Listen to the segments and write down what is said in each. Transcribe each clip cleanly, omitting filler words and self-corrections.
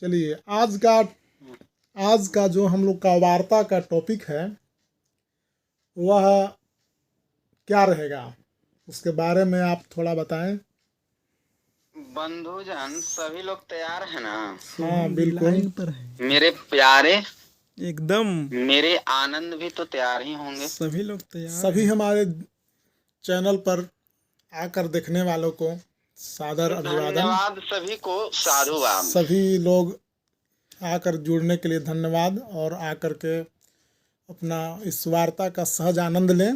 चलिए आज का जो हम लोग का वार्ता का टॉपिक है वह क्या रहेगा, उसके बारे में आप थोड़ा बताएं। बंधुजन सभी लोग तैयार है ना? हाँ बिल्कुल। लाइन पर है मेरे प्यारे, एकदम। मेरे आनंद भी तो तैयार ही होंगे। सभी लोग तैयार सभी हैं। हमारे चैनल पर आकर देखने वालों को सादर अभिवादन। धन्यवाद सभी को, साधुवाद। सभी लोग आकर जुड़ने के लिए धन्यवाद, और आकर के अपना इस वार्ता का सहज आनंद लें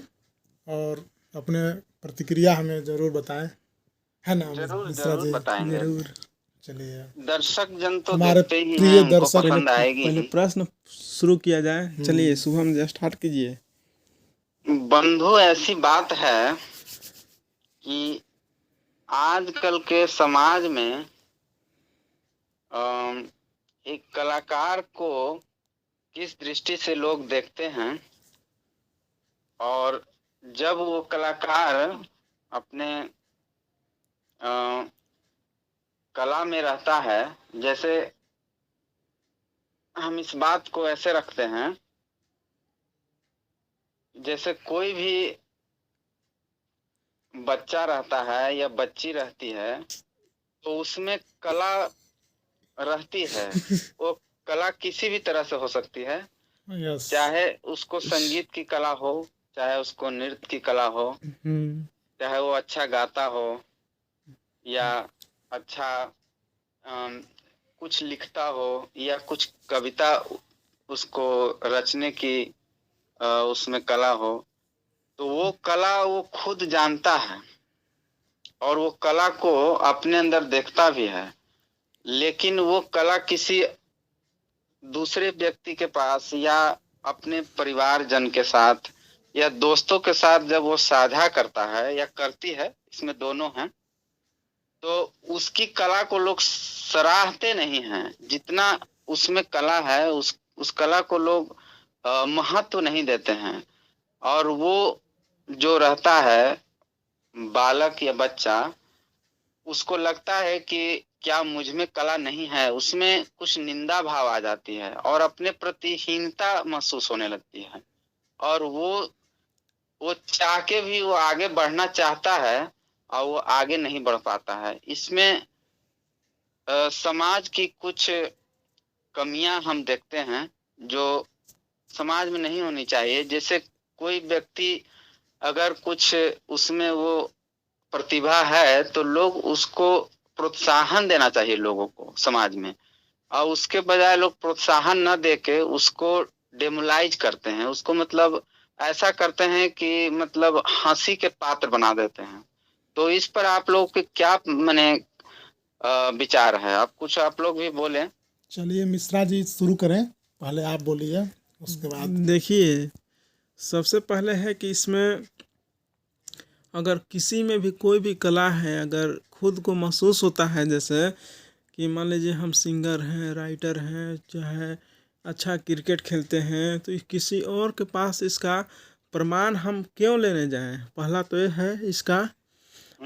और अपने प्रतिक्रिया हमें ज़रूर बताएं, है ना जरूर मिश्रा जरूर जी? बताएंगे। जरूर। चलिए, दर्शक जन तो हमारे देखते ही प्रिय हैं, उनको दर्शक पसंद आएगी पहले ही। प्रश्न शुरू किया जाए। चलिए शुभम जी स्टार्ट कीजिए। बंधु, ऐसी बात है कि आजकल के समाज में एक कलाकार को किस दृष्टि से लोग देखते हैं, और जब वो कलाकार अपने कला में रहता है, जैसे हम इस बात को ऐसे रखते हैं, जैसे कोई भी बच्चा रहता है या बच्ची रहती है तो उसमें कला रहती है। वो कला किसी भी तरह से हो सकती है, यस, चाहे उसको संगीत की कला हो, चाहे उसको नृत्य की कला हो, चाहे वो अच्छा गाता हो या अच्छा कुछ लिखता हो या कुछ कविता उसको रचने की उसमें कला हो, तो वो कला वो खुद जानता है और वो कला को अपने अंदर देखता भी है। लेकिन वो कला किसी दूसरे व्यक्ति के पास या अपने परिवारजन के साथ या दोस्तों के साथ जब वो साझा करता है या करती है, इसमें दोनों हैं, तो उसकी कला को लोग सराहते नहीं हैं। जितना उसमें कला है उस कला को लोग महत्व नहीं देते हैं। और वो जो रहता है बालक या बच्चा, उसको लगता है कि क्या मुझ में कला नहीं है, उसमें कुछ निंदा भाव आ जाती है और अपने प्रति हीनता महसूस होने लगती है, और वो चाह के भी वो आगे बढ़ना चाहता है और वो आगे नहीं बढ़ पाता है। इसमें समाज की कुछ कमियां हम देखते हैं जो समाज में नहीं होनी चाहिए। जैसे कोई व्यक्ति अगर कुछ उसमें वो प्रतिभा है तो लोग उसको प्रोत्साहन देना चाहिए लोगों को समाज में, और उसके बजाय लोग प्रोत्साहन न देके उसको डेमोलाइज करते हैं, उसको मतलब ऐसा करते हैं कि मतलब हंसी के पात्र बना देते हैं। तो इस पर आप लोग के क्या माने विचार है? आप लोग भी बोले। चलिए मिश्रा जी शुरू करें, पहले आप बोलिए उसके बाद। देखिए, सबसे पहले है कि इसमें अगर किसी में भी कोई भी कला है, अगर खुद को महसूस होता है, जैसे कि मान लीजिए हम सिंगर हैं, राइटर हैं, चाहे अच्छा क्रिकेट खेलते हैं, तो किसी और के पास इसका प्रमाण हम क्यों लेने जाएं? पहला तो ये है इसका।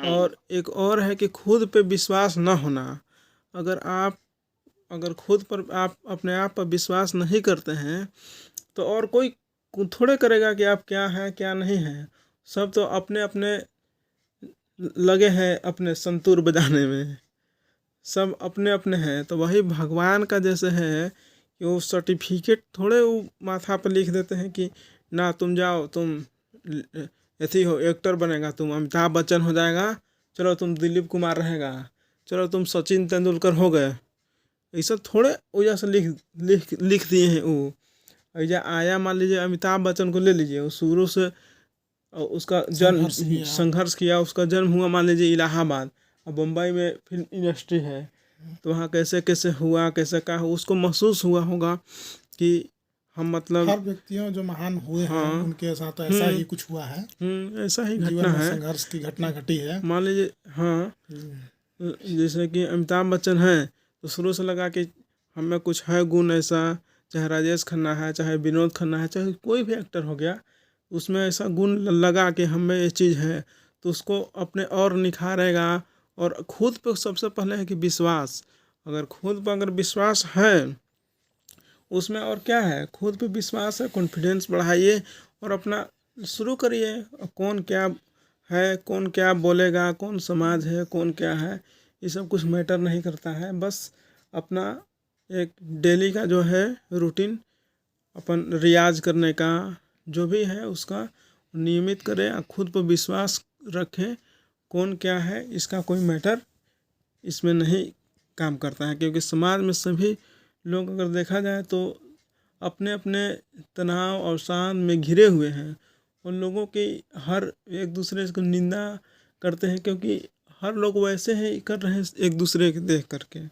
और एक और है कि खुद पे विश्वास न होना। अगर खुद पर आप अपने आप पर विश्वास नहीं करते हैं तो और कोई थोड़े करेगा कि आप क्या हैं क्या नहीं हैं। सब तो अपने अपने लगे हैं अपने संतूर बजाने में, सब अपने अपने हैं। तो वही भगवान का जैसे है कि वो सर्टिफिकेट थोड़े वो माथा पर लिख देते हैं कि ना तुम जाओ, तुम ऐसी हो एक्टर बनेगा, तुम अमिताभ बच्चन हो जाएगा, चलो तुम दिलीप कुमार रहेगा, चलो तुम सचिन तेंदुलकर हो गए। ऐसा थोड़े वजह से लिख लिख लिख दिए हैं वो। ऐसा आया, मान लीजिए अमिताभ बच्चन को ले लीजिए, वो शुरू से उसका जन्म संघर्ष किया, उसका जन्म हुआ मान लीजिए इलाहाबाद, और बम्बई में फिल्म इंडस्ट्री है, तो वहाँ कैसे कैसे हुआ, कैसे क्या हुआ, उसको महसूस हुआ होगा कि हम मतलब हर व्यक्तियों जो महान हुए हैं उनके साथ ऐसा ही कुछ हुआ है, ऐसा ही जीवन घटना में है, संघर्ष की घटना घटी है। मान लीजिए। हाँ, जैसे कि अमिताभ बच्चन है तो शुरू से लगा कि हमें कुछ है गुण ऐसा, चाहे राजेश खन्ना है, चाहे विनोद खन्ना है, चाहे कोई भी एक्टर हो गया, उसमें ऐसा गुण लगा कि हमें ये चीज़ है, तो उसको अपने और निखारेगा। और खुद पे सबसे पहले है कि विश्वास, अगर खुद पर अगर विश्वास है उसमें, और क्या है, खुद पे विश्वास है, कॉन्फिडेंस बढ़ाइए और अपना शुरू करिए। कौन क्या है, कौन क्या बोलेगा, कौन समाज है, कौन क्या है, ये सब कुछ मैटर नहीं करता है। बस अपना एक डेली का जो है रूटीन, अपन रियाज करने का जो भी है उसका नियमित करें और खुद पर विश्वास रखें। कौन क्या है इसका कोई मैटर इसमें नहीं काम करता है, क्योंकि समाज में सभी लोग अगर देखा जाए तो अपने अपने तनाव और शान में घिरे हुए हैं। उन लोगों की हर एक दूसरे को निंदा करते हैं, क्योंकि हर लोग वैसे ही कर रहे हैं एक दूसरे के देख करके।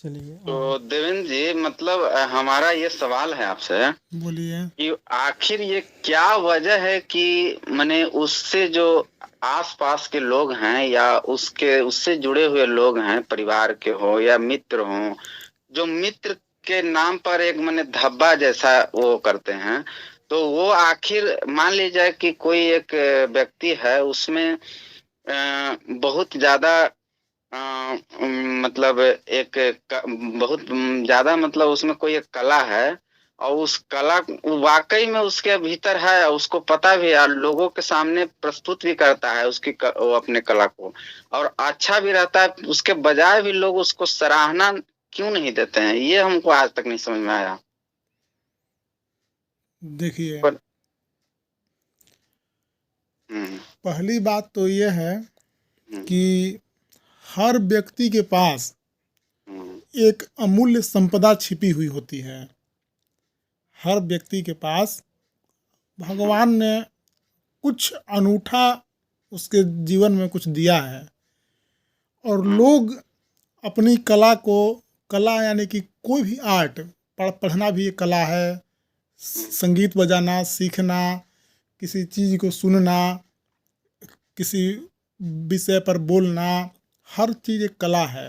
चलिए तो देवेंद्र जी, मतलब हमारा ये सवाल है आपसे बोलिए। कि आखिर ये क्या वजह है कि माने उससे जो आसपास के लोग हैं या उससे जुड़े हुए लोग हैं, परिवार के हो या मित्र हो, जो मित्र के नाम पर एक माने धब्बा जैसा वो करते हैं, तो वो आखिर मान लीजिए कि कोई एक व्यक्ति है, उसमें बहुत ज्यादा मतलब बहुत ज्यादा, मतलब उसमें कोई एक कला है और उस कला वाकई में उसके भीतर है, उसको पता भी है, लोगों के सामने प्रस्तुत भी करता है वो अपने कला को, और अच्छा भी रहता है, उसके बजाय भी लोग उसको सराहना क्यों नहीं देते हैं, ये हमको आज तक नहीं समझ में आया। देखिए, पर हम्म पहली बात तो ये है हम्म कि हर व्यक्ति के पास हम्म एक अमूल्य संपदा छिपी हुई होती है। हर व्यक्ति के पास भगवान ने कुछ अनूठा उसके जीवन में कुछ दिया है, और लोग अपनी कला यानी कि कोई भी आर्ट, पढ़ना भी एक कला है, संगीत बजाना सीखना, किसी चीज़ को सुनना, किसी विषय पर बोलना, हर चीज़ एक कला है।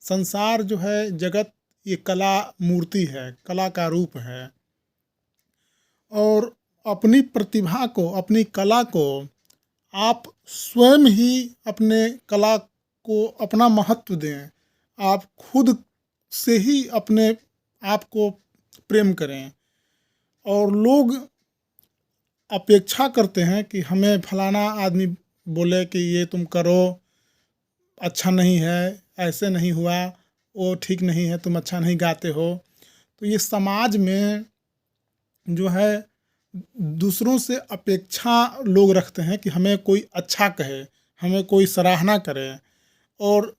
संसार जो है, जगत, ये कला मूर्ति है, कला का रूप है। और अपनी प्रतिभा को, अपनी कला को आप स्वयं ही अपने कला को अपना महत्व दें। आप खुद से ही अपने आप को प्रेम करें। और लोग अपेक्षा करते हैं कि हमें फलाना आदमी बोले कि ये तुम करो, अच्छा नहीं है, ऐसे नहीं हुआ, वो ठीक नहीं है, तुम अच्छा नहीं गाते हो। तो ये समाज में जो है दूसरों से अपेक्षा लोग रखते हैं कि हमें कोई अच्छा कहे, हमें कोई सराहना करे, और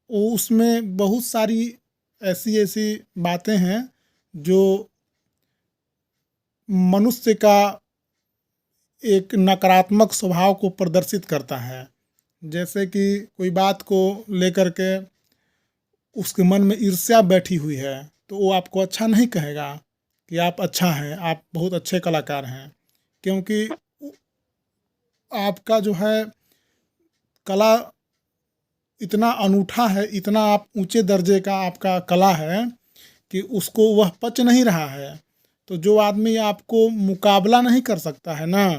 उसमें बहुत सारी ऐसी ऐसी बातें हैं जो मनुष्य का एक नकारात्मक स्वभाव को प्रदर्शित करता है। जैसे कि कोई बात को लेकर के उसके मन में ईर्ष्या बैठी हुई है, तो वो आपको अच्छा नहीं कहेगा कि आप अच्छा हैं, आप बहुत अच्छे कलाकार हैं, क्योंकि आपका जो है कला इतना अनूठा है, इतना आप ऊंचे दर्जे का आपका कला है कि उसको वह पच नहीं रहा है। तो जो आदमी आपको मुकाबला नहीं कर सकता है ना,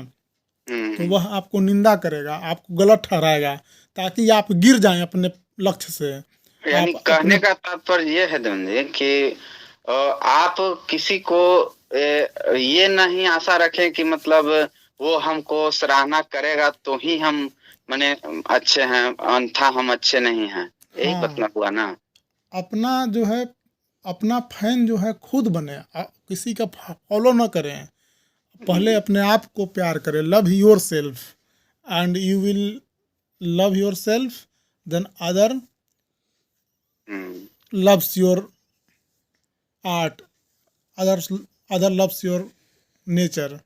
तो वह आपको निंदा करेगा, आपको गलत ठहराएगा, ताकि आप गिर जाएं अपने लक्ष्य से। यानी आप कहने अपने का तात्पर्य ये है देवेंद्र जी कि आप किसी को ये नहीं आशा रखें कि मतलब वो हमको सराहना करेगा तो ही हम माने अच्छे हैं, अन्यथा हम अच्छे नहीं हैं, यही हाँ, मतलब हुआ ना। अपना जो है, अपना फैन जो है खुद बने, किसी का फॉलो न करें। पहले अपने आप को प्यार करें। Love yourself and you will love yourself, then other loves your art, other loves your nature.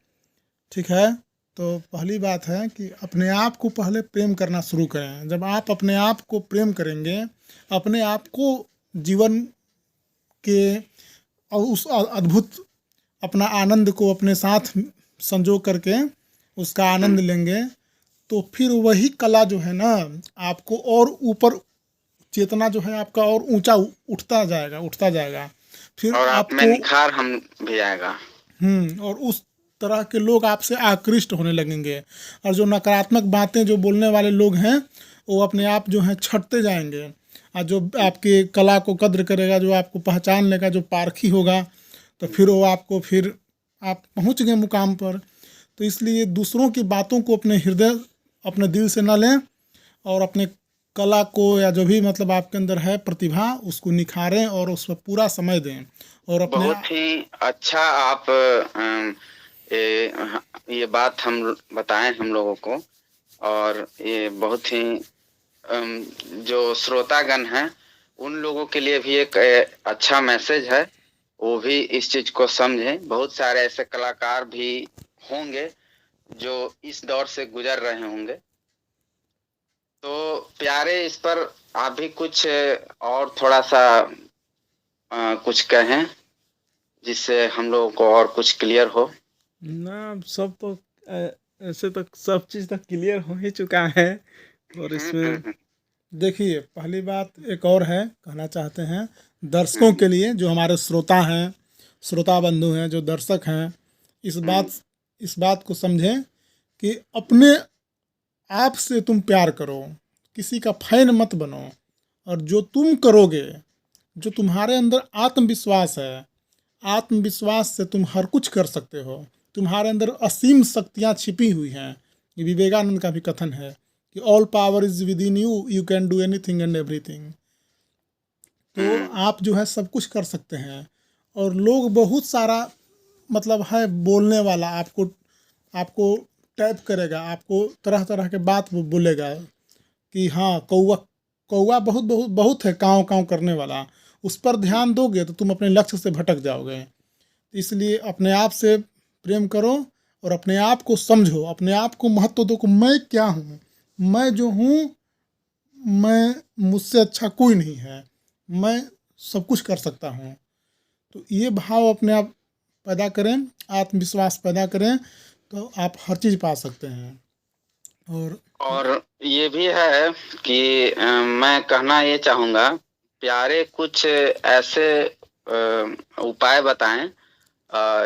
ठीक है। तो पहली बात है कि अपने आप को पहले प्रेम करना शुरू करें। जब आप अपने आप को प्रेम करेंगे, अपने आप को जीवन के और उस अद्भुत अपना आनंद को अपने साथ संजो करके उसका आनंद लेंगे, तो फिर वही कला जो है ना, आपको और ऊपर, चेतना जो है आपका और ऊंचा उठता जाएगा। फिर और आप में आपको निखार हम भी आएगा। और उस तरह के लोग आपसे आकृष्ट होने लगेंगे। और जो नकारात्मक बातें जो बोलने वाले लोग हैं, वो अपने आप जो हैं छटते जाएंगे। और जो आपकी कला को कद्र करेगा, जो आपको पहचान लेगा, जो पारखी होगा, तो फिर वो आपको, फिर आप पहुंच गए मुकाम पर। तो इसलिए दूसरों की बातों को अपने हृदय, अपने दिल से ना लें, और अपने कला को या जो भी मतलब आपके अंदर है प्रतिभा, उसको निखारें और उस पर पूरा समय दें। और अपने बहुत ही अच्छा आप ये बात हम बताएं हम लोगों को, और ये बहुत ही जो श्रोतागण हैं उन लोगों के लिए भी एक अच्छा मैसेज है, वो भी इस चीज को समझें। बहुत सारे ऐसे कलाकार भी होंगे जो इस दौर से गुजर रहे होंगे। तो प्यारे, इस पर आप भी कुछ और थोड़ा सा कुछ कहें जिससे हम लोगों को और कुछ क्लियर हो। ना, सब तो ऐसे तक सब चीज़ तक क्लियर हो ही चुका है। और इसमें देखिए, पहली बात एक और है, कहना चाहते हैं दर्शकों के लिए, जो हमारे श्रोता हैं, श्रोता बंधु हैं, जो दर्शक हैं, इस बात को समझें कि अपने आप से तुम प्यार करो, किसी का फैन मत बनो। और जो तुम करोगे, जो तुम्हारे अंदर आत्मविश्वास है, आत्मविश्वास से तुम हर कुछ कर सकते हो। तुम्हारे अंदर असीम शक्तियाँ छिपी हुई हैं। ये विवेकानंद का भी कथन है कि all power is with in you, you can do anything and everything. तो आप जो है सब कुछ कर सकते हैं। और लोग बहुत सारा मतलब है बोलने वाला, आपको टैप करेगा, आपको तरह तरह के बात बोलेगा कि हाँ कौवा कौवा बहुत बहुत बहुत है काँव काँव करने वाला। उस पर ध्यान दोगे तो तुम अपने लक्ष्य से भटक जाओगे। इसलिए अपने आप से प्रेम करो और अपने आप को समझो, अपने आप को महत्व दो कि मैं क्या हूँ, मैं जो हूँ, मैं, मुझसे अच्छा कोई नहीं है, मैं सब कुछ कर सकता हूँ। तो ये भाव अपने आप पैदा करें, आत्मविश्वास पैदा करें, तो आप हर चीज़ पा सकते हैं। और ये भी है कि मैं कहना ये चाहूँगा, प्यारे कुछ ऐसे उपाय बताएं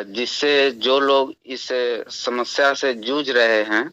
जिससे जो लोग इस समस्या से जूझ रहे हैं